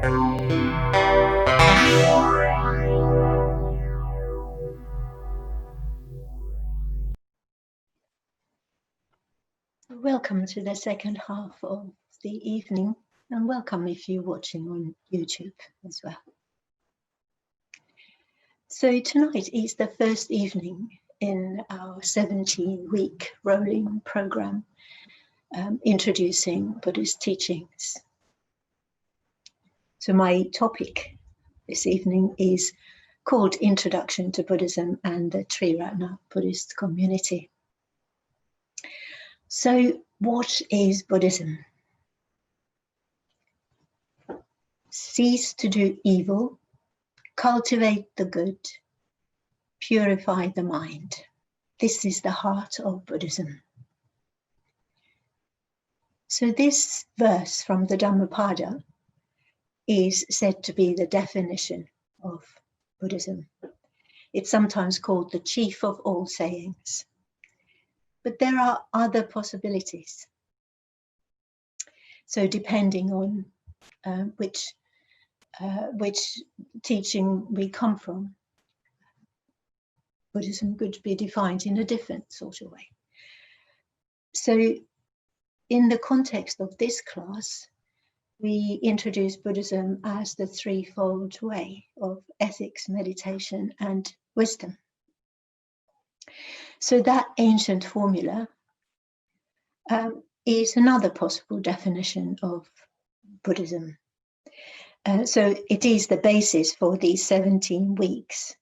Welcome to the second half of the evening, and welcome if you're watching on YouTube as well. So tonight is the first evening in our 17-week rolling program introducing Buddhist teachings. So my topic this evening is called Introduction to Buddhism and the Tri-Ratna Buddhist Community. So what is Buddhism? Cease to do evil, cultivate the good, purify the mind. This is the heart of Buddhism. So this verse from the Dhammapada is said to be the definition of Buddhism. It's sometimes called the chief of all sayings. But there are other possibilities. So depending on which teaching we come from, Buddhism could be defined in a different sort of way. So in the context of this class, we introduce Buddhism as the threefold way of ethics, meditation, and wisdom. So that ancient formula is another possible definition of Buddhism. So it is the basis for these 17 weeks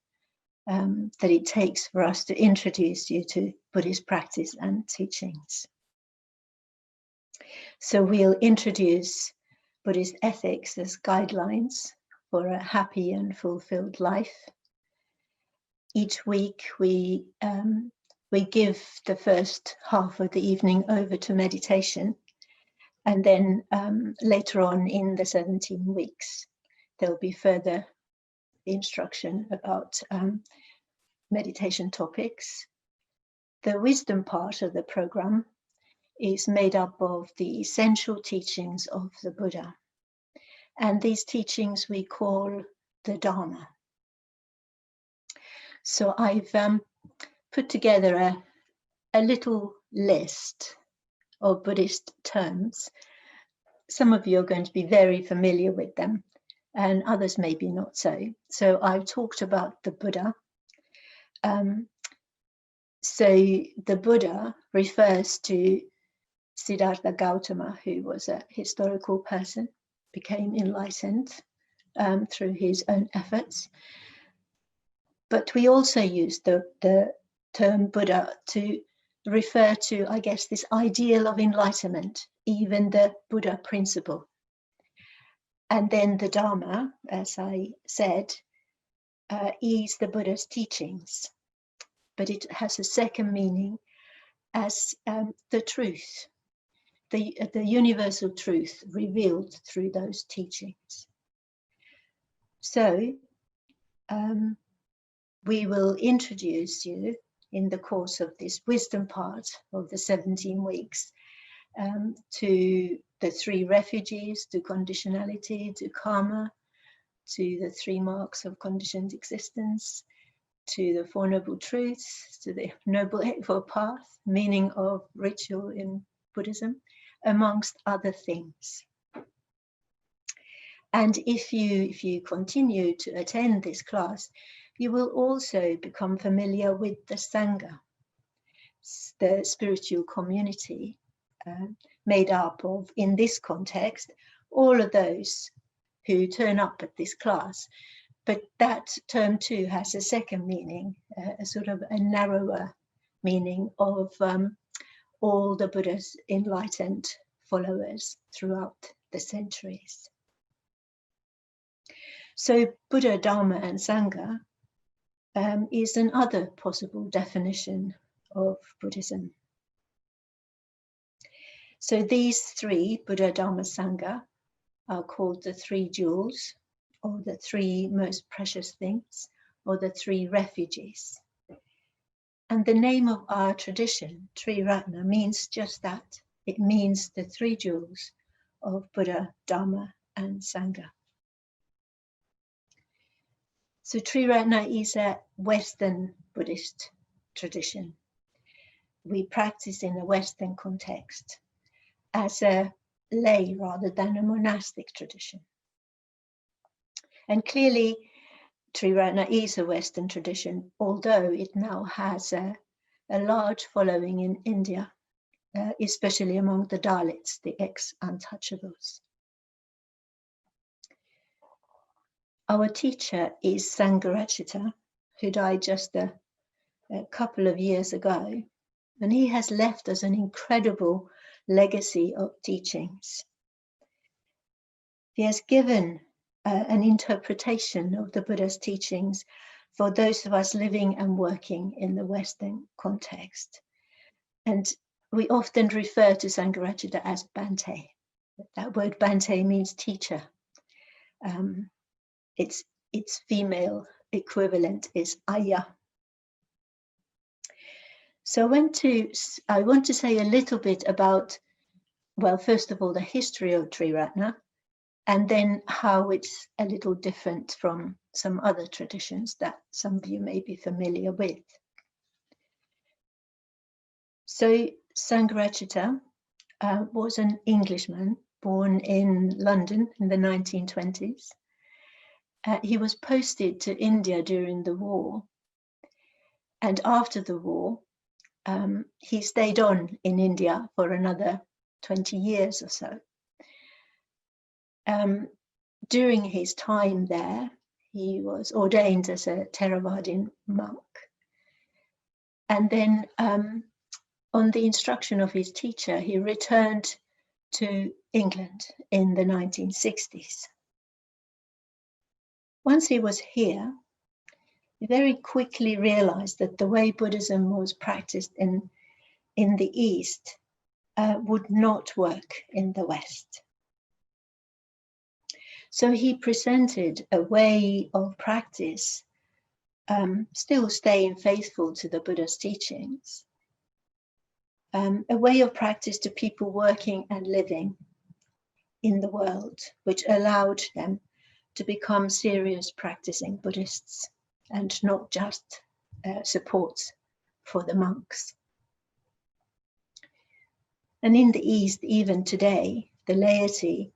that it takes for us to introduce you to Buddhist practice and teachings. So we'll introduce Buddhist ethics as guidelines for a happy and fulfilled life. Each week we give the first half of the evening over to meditation, and then later on in the 17 weeks there'll be further instruction about meditation topics. The wisdom part of the program is made up of the essential teachings of the Buddha, and these teachings we call the Dharma. So I've put together a little list of Buddhist terms. Some of you are going to be very familiar with them, and others maybe not so. So I've talked about the Buddha. So the Buddha refers to Siddhartha Gautama, who was a historical person, became enlightened through his own efforts. But we also use the term Buddha to refer to, I guess, this ideal of enlightenment, even the Buddha principle. And then the Dharma, as I said, is the Buddha's teachings, but it has a second meaning as the truth, the universal truth revealed through those teachings. So we will introduce you in the course of this wisdom part of the 17 weeks to the three refuges, to conditionality, to karma, to the three marks of conditioned existence, to the Four Noble Truths, to the Noble Eightfold Path, meaning of ritual in Buddhism, amongst other things. And if you continue to attend this class, you will also become familiar with the Sangha, the spiritual community made up of, in this context, all of those who turn up at this class. But that term too has a second meaning, a sort of a narrower meaning of all the Buddha's enlightened followers throughout the centuries. So Buddha, Dharma and Sangha is another possible definition of Buddhism. So these three, Buddha, Dharma, Sangha, are called the three jewels, or the three most precious things, or the three refuges. And the name of our tradition, Tri-Ratna, means just that. It means the three jewels of Buddha, Dharma and Sangha. So Tri-Ratna is a Western Buddhist tradition. We practice in a Western context as a lay rather than a monastic tradition. And clearly, Tri-Ratna is a Western tradition, although it now has a large following in India, especially among the Dalits, the ex-untouchables. Our teacher is Sangharajita, who died just a couple of years ago, and he has left us an incredible legacy of teachings. He has given an interpretation of the Buddha's teachings for those of us living and working in the Western context. And we often refer to Sangharajita as Bhante. That word Bhante means teacher. Its female equivalent is Ayya. So I want to say a little bit about, well, first of all, the history of Tri-Ratna, and then how it's a little different from some other traditions that some of you may be familiar with. So Sangharajita was an Englishman born in London in the 1920s. He was posted to India during the war, and after the war, he stayed on in India for another 20 years or so. During his time there, he was ordained as a Theravadian monk. And then on the instruction of his teacher, he returned to England in the 1960s. Once he was here, he very quickly realized that the way Buddhism was practiced in the East would not work in the West. So he presented a way of practice, still staying faithful to the Buddha's teachings, a way of practice to people working and living in the world, which allowed them to become serious practicing Buddhists and not just support for the monks. And in the East, even today, the laity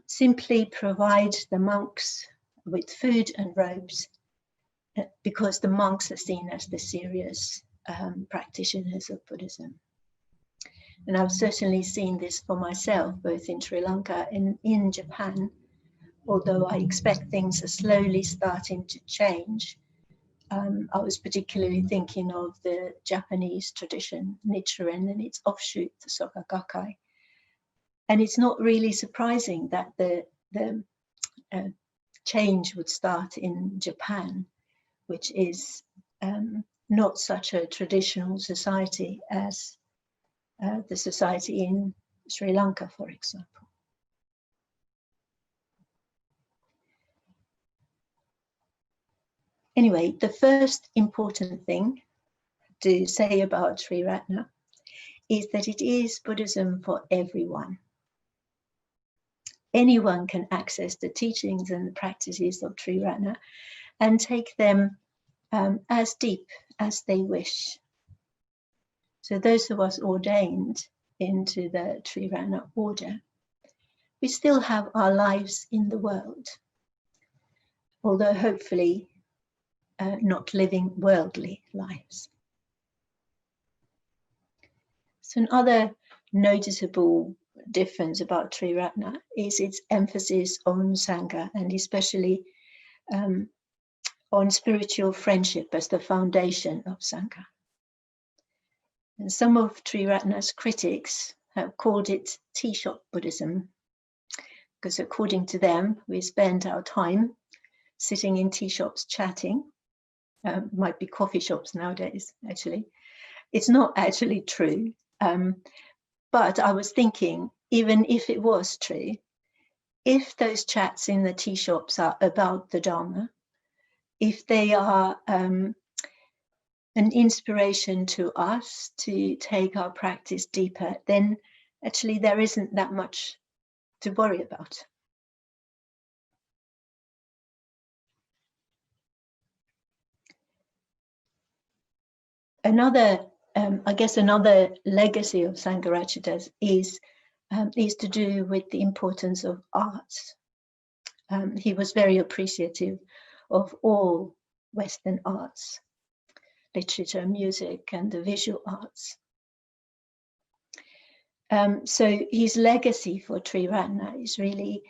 simply provide the monks with food and robes because the monks are seen as the serious practitioners of Buddhism. And I've certainly seen this for myself, both in Sri Lanka and in Japan, although I expect things are slowly starting to change. I was particularly thinking of the Japanese tradition, Nichiren, and its offshoot, the Soka Gakkai. And it's not really surprising that the change would start in Japan, which is not such a traditional society as the society in Sri Lanka, for example. Anyway, the first important thing to say about Tri-Ratna is that it is Buddhism for everyone. Anyone can access the teachings and the practices of Tri-Ratna and take them as deep as they wish. So those of us ordained into the Tri-Ratna order, we still have our lives in the world, although hopefully not living worldly lives. So another noticeable difference about Tri-Ratna is its emphasis on Sangha, and especially on spiritual friendship as the foundation of Sangha. And some of Tri-Ratna's critics have called it tea shop Buddhism, because according to them, we spend our time sitting in tea shops chatting. Might be coffee shops nowadays, actually. It's not actually true. But I was thinking, even if it was true, if those chats in the tea shops are about the Dharma, if they are an inspiration to us to take our practice deeper, then actually there isn't that much to worry about. Another, I guess, another legacy of Sangharakshita's is to do with the importance of arts. He was very appreciative of all Western arts, literature, music, and the visual arts. So his legacy for Tri-Ratna is really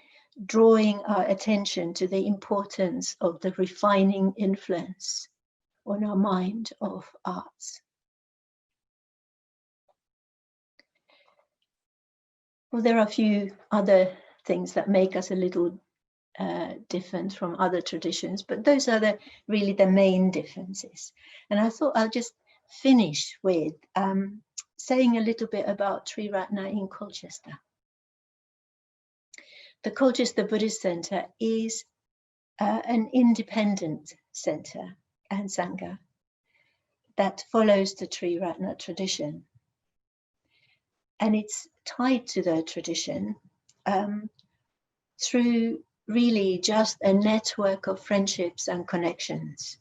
drawing our attention to the importance of the refining influence on our mind of arts. Well, there are a few other things that make us a little different from other traditions, but those are really the main differences. And I thought I'll just finish with saying a little bit about Tri-Ratna in Colchester. The Colchester Buddhist Center is an independent center and sangha that follows the Tri-Ratna tradition. And it's tied to the tradition through really just a network of friendships and connections.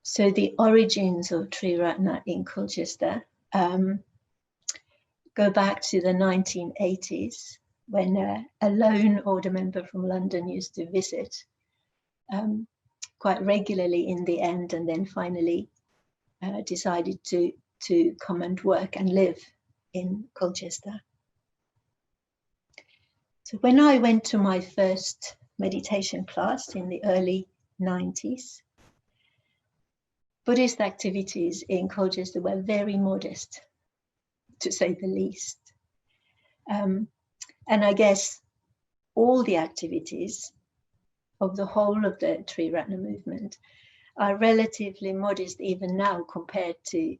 So the origins of Tri-Ratna in Colchester go back to the 1980s, when a lone order member from London used to visit quite regularly in the end, and then finally decided to come and work and live in Colchester. So when I went to my first meditation class in the early 90s, Buddhist activities in Colchester were very modest, to say the least. And I guess all the activities of the whole of the Tri-Ratna movement are relatively modest even now compared to,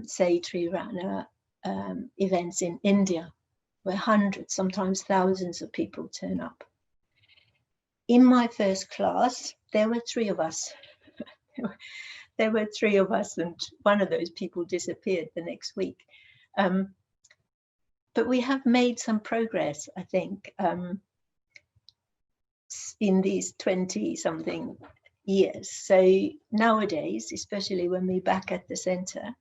say, Tri-Ratna events in India, where hundreds, sometimes thousands of people turn up. In my first class, there were 3 of us. There were 3 of us, and one of those people disappeared the next week. But we have made some progress, I think, in these 20-something years. So nowadays, especially when we're back at the center,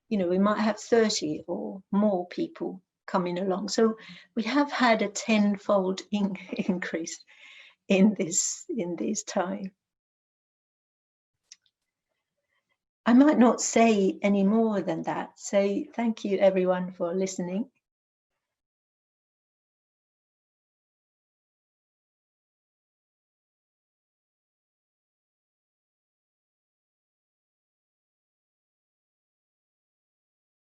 you know, we might have 30 or more people coming along. So we have had a 10-fold increase in this time. I might not say any more than that. So thank you everyone for listening.